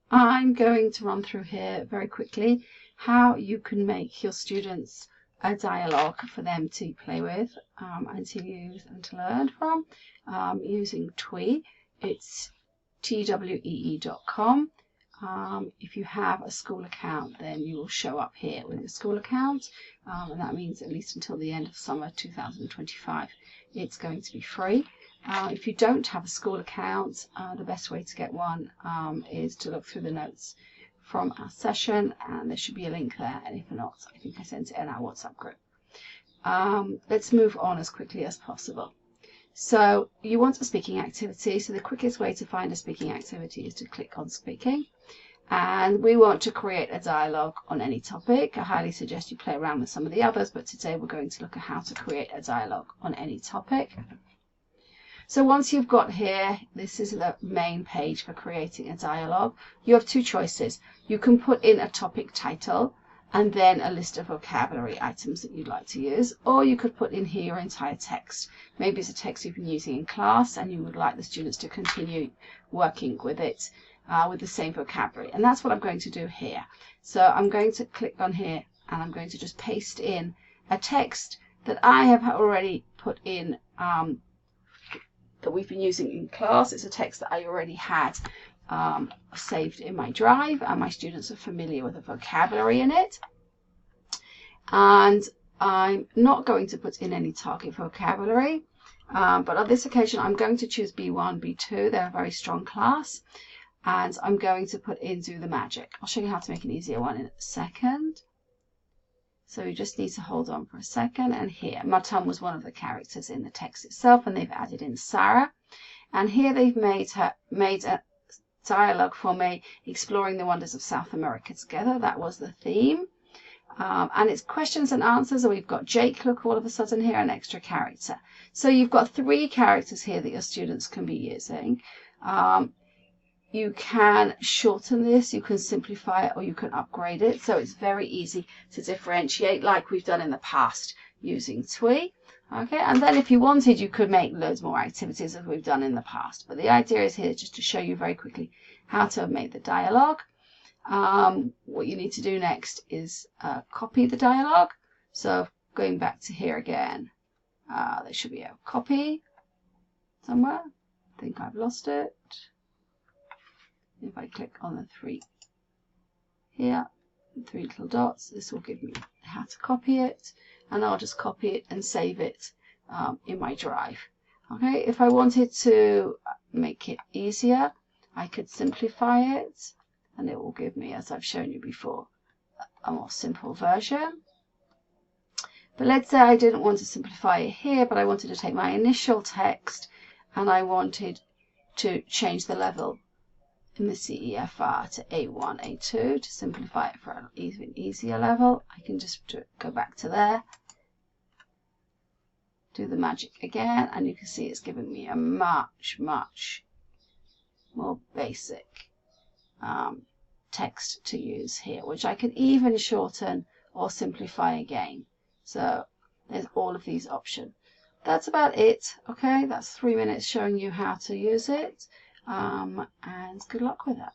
I'm going to run through here very quickly how you can make your students a dialogue for them to play with and to use and to learn from using Twee. It's twee.com. If you have a school account, then you will show up here with your school account, and that means at least until the end of summer 2025 it's going to be free. If you don't have a school account, the best way to get one is to look through the notes from our session, and there should be a link there, and if not, I think I sent it in our WhatsApp group. Let's move on as quickly as possible. So you want a speaking activity, so the quickest way to find a speaking activity is to click on speaking, and we want to create a dialogue on any topic. I highly suggest you play around with some of the others, but today we're going to look at how to create a dialogue on any topic. So once you've got here, this is the main page for creating a dialogue. You have two choices. You can put in a topic title and then a list of vocabulary items that you'd like to use, or you could put in here your entire text. Maybe it's a text you've been using in class and you would like the students to continue working with it with the same vocabulary, and that's what I'm going to do here. So I'm going to click on here and I'm going to just paste in a text that I have already put in that we've been using in class. It's a text that I already had saved in my drive, and my students are familiar with the vocabulary in it. And I'm not going to put in any target vocabulary, but on this occasion I'm going to choose B1, B2. They're a very strong class, and I'm going to put in Do the Magic. I'll show you how to make an easier one in a second. So you just need to hold on for a second, and here Matam was one of the characters in the text itself, and they've added in Sarah, and here they've made a dialogue for me exploring the wonders of South America together. That was the theme, and it's questions and answers, and we've got Jake, look, all of a sudden here, an extra character. So you've got 3 characters here that your students can be using. You can shorten this, you can simplify it, or you can upgrade it. So it's very easy to differentiate like we've done in the past using Twee. Okay, and then if you wanted, you could make loads more activities as we've done in the past. But the idea is here just to show you very quickly how to make the dialogue. What you need to do next is copy the dialogue. So going back to here again, there should be a copy somewhere. I think I've lost it. If I click on the 3 here, 3 little dots, this will give me how to copy it, and I'll just copy it and save it in my drive. Okay, if I wanted to make it easier, I could simplify it, and it will give me, as I've shown you before, a more simple version. But let's say I didn't want to simplify it here, but I wanted to take my initial text and I wanted to change the level in the CEFR to A1, A2 to simplify it for an even easier level. I can just go back to there, do the magic again, and you can see it's giving me a much more basic text to use here, which I can even shorten or simplify again. So there's all of these options. That's about it. Okay, that's 3 minutes showing you how to use it. And good luck with that.